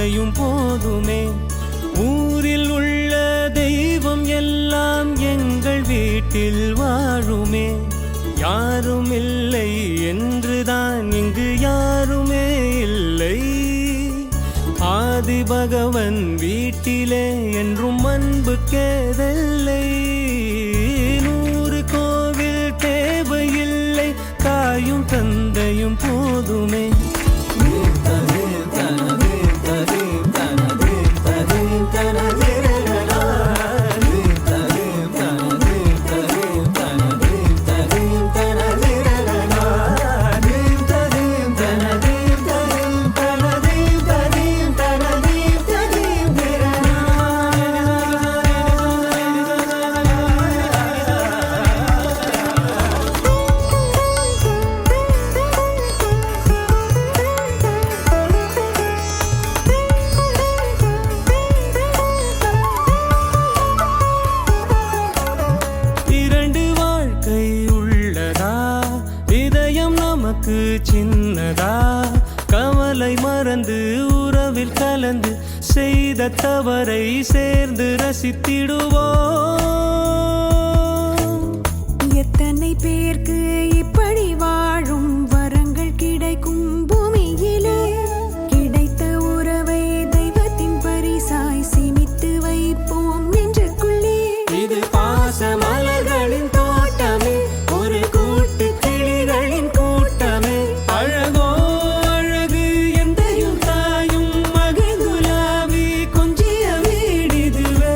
தந்தையும் போதுமே. ஊரில் உள்ள தெய்வம் எல்லாம் எங்கள் வீட்டில் வாழுமே. யாரும் இல்லை என்றுதான் இங்கு யாருமே இல்லை. ஆதி பகவன் வீட்டிலே என்றும் அன்பு கேதல்லை. 100 கோவில் தேவையில்லை, தாயும் தந்தையும் போதுமே. சின்னதா கவலை மறந்து உறவில் கலந்து செய்த தவறை சேர்ந்து ரசித்திடுவோம். எத்தனை பேருக்கு இப்படி வாழும் வரங்கள் கிடைக்கும் பூமியிலே. கிடைத்த உறவை தெய்வத்தின் பரிசாய் சேமித்து வைப்போம் நெஞ்சுக்குள்ளே. இது பாச மலர்களின் தோட்டமே, ஒரு கூட்டு கிளிகளின் கூட்டமே. அழகோ அழகு எந்தையும் தாயும் மகிழ்ந்துலாவி கொஞ்சிய வீடிதுவே.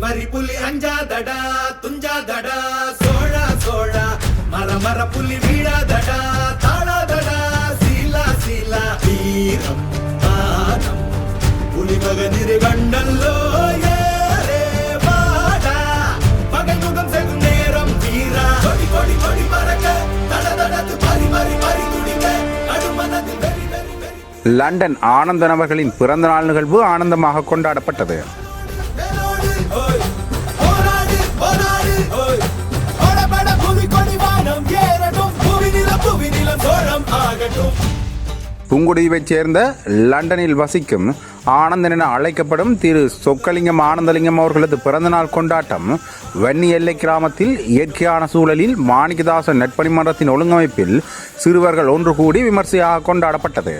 வரி புலி அஞ்சாதடா துஞ்சாதடா சோழா சோழா மர மர புலி வீழாதடா தாழாதடா சீலா சீலா வீரம் மானம் புலி மகனிரு கண்டல்லோ ஏரே வாடா பகை முகம் செகும் நேரம் வீரா கொடி கொடி கொடி பறக்க தட தடத்து பறி பறி பறி துடிக்க கடுமனதில் வெறி வெறி வெறி. லண்டன் ஆனந்தன் அவர்களின் பிறந்த நாள் நிகழ்வு ஆனந்தமாக கொண்டாடப்பட்டது. புங்குடுதீவைச் சேர்ந்த லண்டனில் வசிக்கும் ஆனந்தன் என அழைக்கப்படும் திரு சொக்கலிங்கம் ஆனந்தலிங்கம் அவர்களது பிறந்தநாள் கொண்டாட்டம் வன்னி எல்லை கிராமத்தில் இயற்கையான சூழலில் மாணிக்கதாசன் நட்பணி மன்றத்தின் ஒழுங்கமைப்பில் சிறுவர்கள் ஒன்று கூடி விமர்சையாக கொண்டாடப்பட்டது.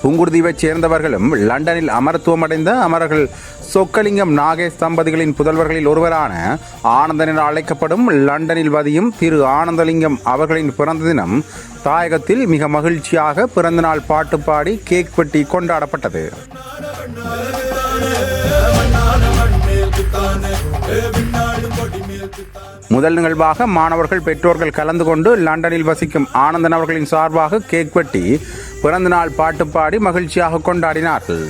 புங்குடுதீவைச் சேர்ந்தவர்களும் லண்டனில் அமரத்துவமடைந்த அமரர்கள் சொக்கலிங்கம் நாகேஷ் தம்பதிகளின் புதல்வர்களில் ஒருவரான ஆனந்தன் என அழைக்கப்படும் லண்டனில் வதியும் திரு ஆனந்தலிங்கம் அவர்களின் பிறந்த தினம் தாயகத்தில் மிக மகிழ்ச்சியாக பிறந்தநாள் பாட்டு பாடி கேக் வெட்டி கொண்டாடப்பட்டது. முதல் நிகழ்வாக மாணவர்கள் பெற்றோர்கள் கலந்து கொண்டு லண்டனில் வசிக்கும் ஆனந்தன் அவர்களின் சார்பாக கேக் வெட்டி பிறந்தநாள் பாட்டு பாடி மகிழ்ச்சியாக கொண்டாடினார்கள்.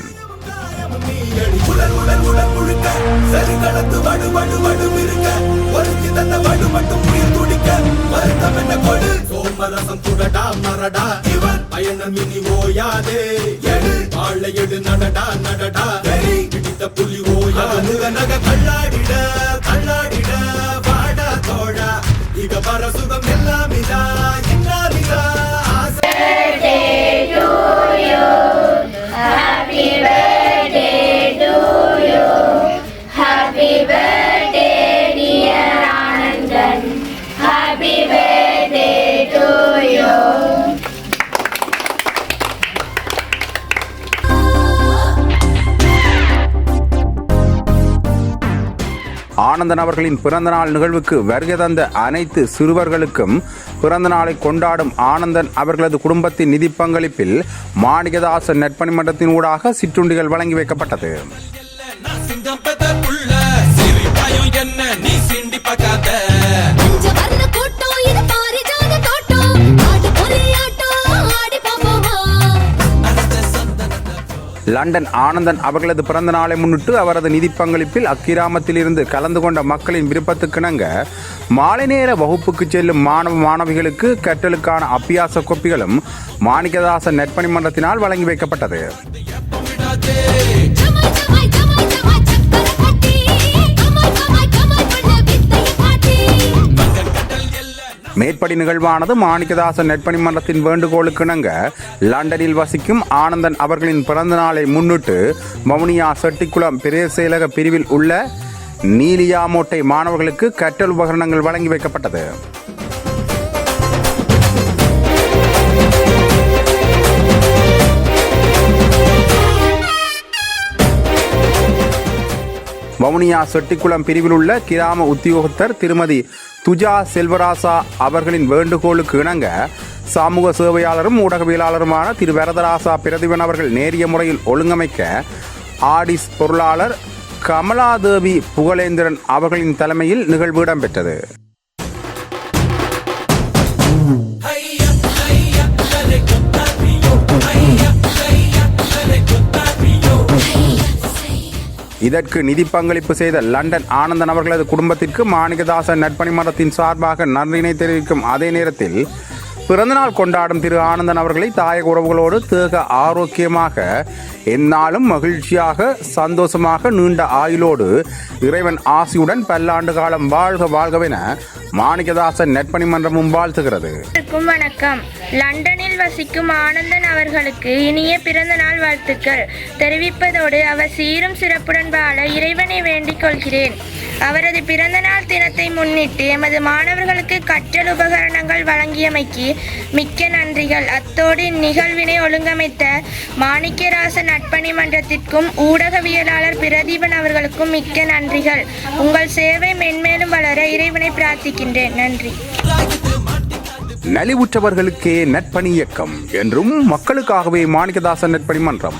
ஆனந்தன் அவர்களின் பிறந்தநாள் நிகழ்வுக்கு வருகை தந்த அனைத்து சிறுவர்களுக்கும் பிறந்த நாளை கொண்டாடும் ஆனந்தன் அவர்களது குடும்பத்தின் நிதி பங்களிப்பில் மாணிக்கதாசன் நட்பணி மன்றத்தின் ஊடாக சிற்றுண்டிகள் வழங்கி வைக்கப்பட்டது. லண்டன் ஆனந்தன் அவர்களது பிறந்த நாளை முன்னிட்டு அவரது நிதி பங்களிப்பில் அக்கிராமத்தில் இருந்து கலந்து கொண்ட மக்களின் விருப்பத்துக்கிணங்க மாலை நேர வகுப்புக்கு செல்லும் மாணவ மாணவிகளுக்கு கற்றலுக்கான அபியாச கோப்பிகளும் மாணிக்கதாசன் நட்பணி மன்றத்தினால் வழங்கி வைக்கப்பட்டது. மேற்படி நிகழ்வானது மாணிக்கதாசன் நட்பணி மன்றத்தின் வேண்டுகோளுக்கு இணங்க லண்டனில் வசிக்கும் ஆனந்தன் அவர்களின் பிறந்த நாளை முன்னிட்டு வவுனியா செட்டிக்குளம் பிரதேச செயலக பிரிவில் உள்ள நீலியாமோட்டை மாணவர்களுக்கு கற்றல் உபகரணங்கள் வழங்கி வைக்கப்பட்டது. வவுனியா செட்டிக்குளம் பிரிவில் உள்ள கிராம உத்தியோகத்தர் திருமதி துஜா செல்வராசா அவர்களின் வேண்டுகோளுக்கு இணங்க சமூக சேவையாளரும் ஊடகவியலாளருமான திரு வரதராசா பிரதிபன் அவர்கள் நேரிய முறையில் ஒழுங்கமைக்க ஆடிஸ் பொருளாளர் கமலாதேவி புகழேந்திரன் அவர்களின் தலைமையில் நிகழ்வு இடம்பெற்றது. இதற்கு நிதி பங்களிப்பு செய்த லண்டன் ஆனந்தன் அவர்களது குடும்பத்திற்கு மாணிக்கதாசன் நட்பணி மன்றத்தின் சார்பாக நன்றினை தெரிவிக்கும் அதே நேரத்தில் பிறந்தநாள் கொண்டாடும் திரு ஆனந்தன் அவர்களை தாயக உறவுகளோடு தேக ஆரோக்கியமாக எந்நாளும் மகிழ்ச்சியாக சந்தோஷமாக நீண்ட ஆயுளோடு இறைவன் ஆசியுடன் பல்லாண்டு காலம் வாழ்க வாழ்கவென மாணிக்கதாசன் நட்பணி மன்றமும் வாழ்த்துகிறது. வணக்கம். லண்டனில் வசிக்கும் ஆனந்தன் அவர்களுக்கு இனிய பிறந்த நாள் வாழ்த்துக்கள் தெரிவிப்பதோடு அவர் சீரும் சிறப்புடன் வாழ இறைவனை வேண்டிக் கொள்கிறேன். அவரது பிறந்தநாள் தினத்தை முன்னிட்டு எமது மாணவர்களுக்கு கற்றல் உபகரணங்கள் வழங்கியமைக்கு மிக்க நன்றிகள். அத்தோடு இந்நிகழ்வினை ஒழுங்கமைத்த மாணிக்கராசன் நட்பணி மன்றத்திற்கும் ஊடகவியலாளர் பிரதீபன் அவர்களுக்கும் மிக்க நன்றிகள். உங்கள் சேவை மென்மேலும் வளர இறைவனை பிரார்த்திக்கின்றேன். நன்றி. நலிவுற்றவர்களுக்கே நட்பணி இயக்கம் என்றும் மக்களுக்காகவே மாணிக்கதாசன் நட்பணி மன்றம்.